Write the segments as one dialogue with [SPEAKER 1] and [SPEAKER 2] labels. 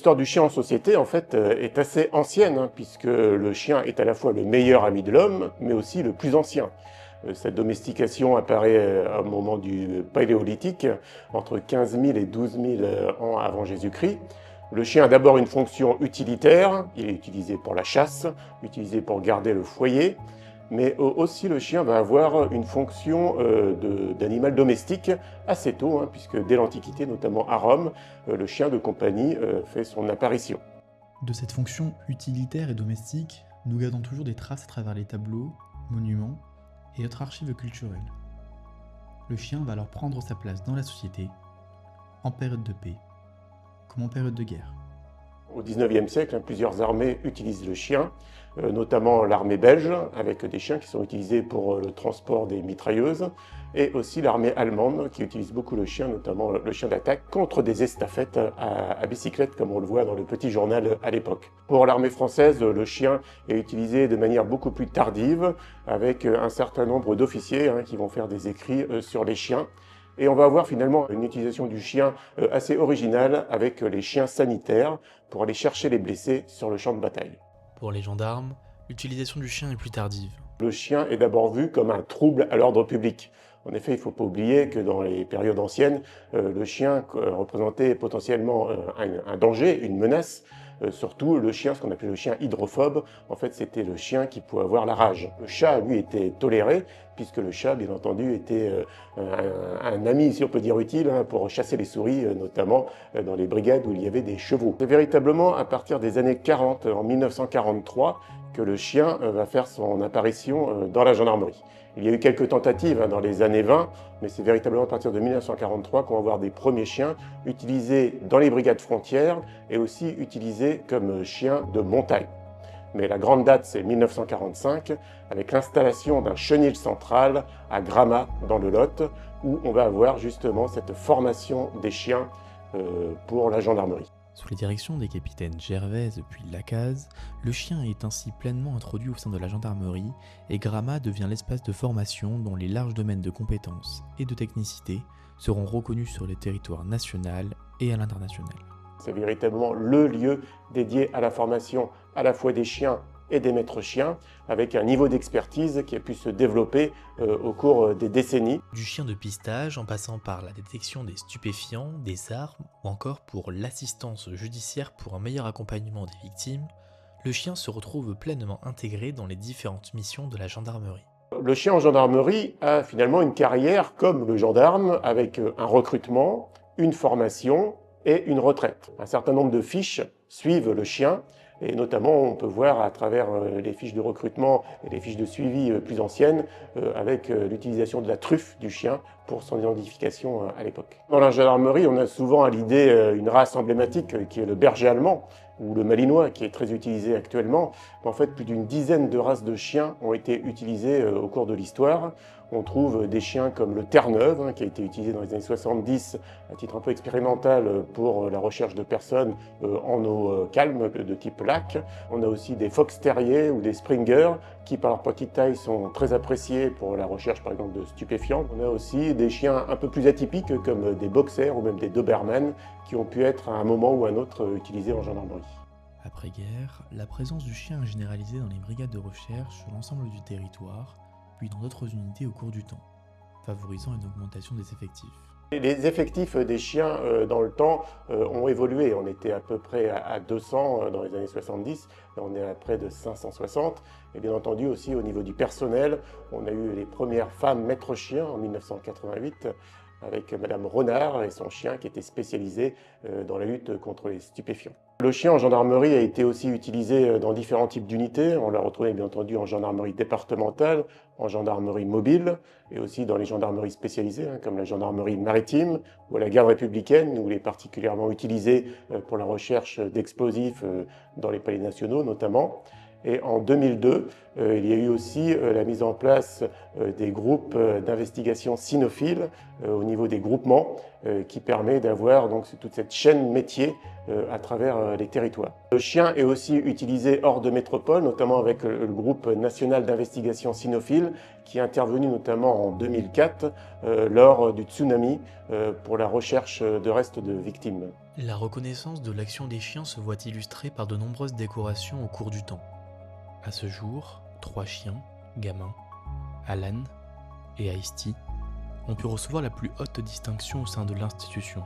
[SPEAKER 1] L'histoire du chien en société, en fait, est assez ancienne, hein, puisque le chien est à la fois le meilleur ami de l'homme, mais aussi le plus ancien. Cette domestication apparaît au moment du Paléolithique, entre 15 000 et 12 000 ans avant Jésus-Christ. Le chien a d'abord une fonction utilitaire, il est utilisé pour la chasse, utilisé pour garder le foyer, mais aussi le chien va avoir une fonction d'animal domestique assez tôt, hein, puisque dès l'Antiquité, notamment à Rome, le chien de compagnie fait son apparition.
[SPEAKER 2] De cette fonction utilitaire et domestique, nous gardons toujours des traces à travers les tableaux, monuments et autres archives culturelles. Le chien va alors prendre sa place dans la société, en période de paix, comme en période de guerre.
[SPEAKER 1] Au XIXe siècle, plusieurs armées utilisent le chien, notamment l'armée belge, avec des chiens qui sont utilisés pour le transport des mitrailleuses, et aussi l'armée allemande, qui utilise beaucoup le chien, notamment le chien d'attaque, contre des estafettes à bicyclette, comme on le voit dans le Petit Journal à l'époque. Pour l'armée française, le chien est utilisé de manière beaucoup plus tardive, avec un certain nombre d'officiers qui vont faire des écrits sur les chiens. Et on va avoir finalement une utilisation du chien assez originale avec les chiens sanitaires pour aller chercher les blessés sur le champ de bataille.
[SPEAKER 3] Pour les gendarmes, l'utilisation du chien est plus tardive.
[SPEAKER 1] Le chien est d'abord vu comme un trouble à l'ordre public. En effet, il ne faut pas oublier que dans les périodes anciennes, le chien représentait potentiellement un danger, une menace. Surtout le chien, ce qu'on appelait le chien hydrophobe, en fait c'était le chien qui pouvait avoir la rage. Le chat, lui, était toléré, puisque le chat, bien entendu, était un ami, si on peut dire utile, pour chasser les souris, notamment dans les brigades où il y avait des chevaux. C'est véritablement à partir des années 40, en 1943, que le chien va faire son apparition dans la gendarmerie. Il y a eu quelques tentatives dans les années 20, mais c'est véritablement à partir de 1943 qu'on va voir des premiers chiens utilisés dans les brigades frontières et aussi utilisés comme chiens de montagne. Mais la grande date, c'est 1945, avec l'installation d'un chenil central à Gramat, dans le Lot, où on va avoir justement cette formation des chiens pour la gendarmerie.
[SPEAKER 3] Sous les directions des capitaines Gervaise puis Lacaze, le chien est ainsi pleinement introduit au sein de la gendarmerie et Gramat devient l'espace de formation dont les larges domaines de compétences et de technicité seront reconnus sur le territoire national et à l'international.
[SPEAKER 1] C'est véritablement le lieu dédié à la formation à la fois des chiens et des maîtres chiens, avec un niveau d'expertise qui a pu se développer au cours des décennies.
[SPEAKER 3] Du chien de pistage en passant par la détection des stupéfiants, des armes ou encore pour l'assistance judiciaire pour un meilleur accompagnement des victimes, le chien se retrouve pleinement intégré dans les différentes missions de la gendarmerie.
[SPEAKER 1] Le chien en gendarmerie a finalement une carrière comme le gendarme, avec un recrutement, une formation et une retraite. Un certain nombre de fiches suivent le chien, et notamment on peut voir à travers les fiches de recrutement et les fiches de suivi plus anciennes, avec l'utilisation de la truffe du chien pour son identification à l'époque. Dans la gendarmerie, on a souvent à l'idée une race emblématique qui est le berger allemand, ou le malinois, qui est très utilisé actuellement. En fait, plus d'une dizaine de races de chiens ont été utilisées au cours de l'histoire. On trouve des chiens comme le Terre-Neuve, qui a été utilisé dans les années 70 à titre un peu expérimental pour la recherche de personnes en eau calme de type lac. On a aussi des fox terriers ou des Springer qui, par leur petite taille, sont très appréciés pour la recherche, par exemple, de stupéfiants. On a aussi des chiens un peu plus atypiques comme des boxers ou même des Doberman qui ont pu être à un moment ou à un autre utilisés en gendarmerie.
[SPEAKER 2] Après-guerre, la présence du chien est généralisée dans les brigades de recherche sur l'ensemble du territoire, puis dans d'autres unités au cours du temps, favorisant une augmentation des effectifs.
[SPEAKER 1] Les effectifs des chiens dans le temps ont évolué. On était à peu près à 200 dans les années 70, là on est à près de 560. Et bien entendu aussi au niveau du personnel, on a eu les premières femmes maîtres chiens en 1988, avec Madame Renard et son chien qui était spécialisé dans la lutte contre les stupéfiants. Le chien en gendarmerie a été aussi utilisé dans différents types d'unités. On l'a retrouvé bien entendu en gendarmerie départementale, en gendarmerie mobile et aussi dans les gendarmeries spécialisées comme la gendarmerie maritime ou la garde républicaine où il est particulièrement utilisé pour la recherche d'explosifs dans les palais nationaux notamment. Et en 2002, il y a eu aussi la mise en place des groupes d'investigation cynophiles au niveau des groupements qui permet d'avoir donc toute cette chaîne métier à travers les territoires. Le chien est aussi utilisé hors de métropole, notamment avec le groupe national d'investigation cynophile qui est intervenu notamment en 2004 lors du tsunami pour la recherche de restes de victimes.
[SPEAKER 3] La reconnaissance de l'action des chiens se voit illustrée par de nombreuses décorations au cours du temps. À ce jour, 3 chiens, Gamin, Alan et Ice-T, ont pu recevoir la plus haute distinction au sein de l'institution,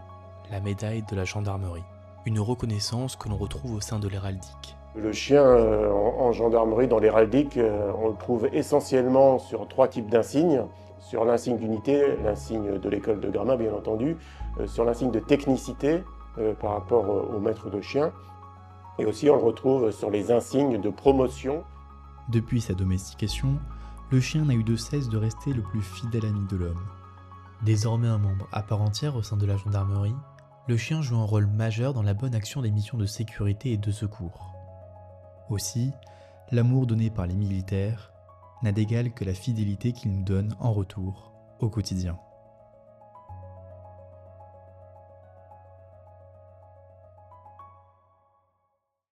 [SPEAKER 3] la médaille de la gendarmerie. Une reconnaissance que l'on retrouve au sein de l'héraldique.
[SPEAKER 1] Le chien en gendarmerie, dans l'héraldique, on le trouve essentiellement sur 3 types d'insignes. Sur l'insigne d'unité, l'insigne de l'école de Gramma bien entendu, sur l'insigne de technicité par rapport au maître de chien, et aussi on le retrouve sur les insignes de promotion.
[SPEAKER 2] Depuis sa domestication, le chien n'a eu de cesse de rester le plus fidèle ami de l'homme. Désormais un membre à part entière au sein de la gendarmerie, le chien joue un rôle majeur dans la bonne action des missions de sécurité et de secours. Aussi, l'amour donné par les militaires n'a d'égal que la fidélité qu'ils nous donnent en retour au quotidien.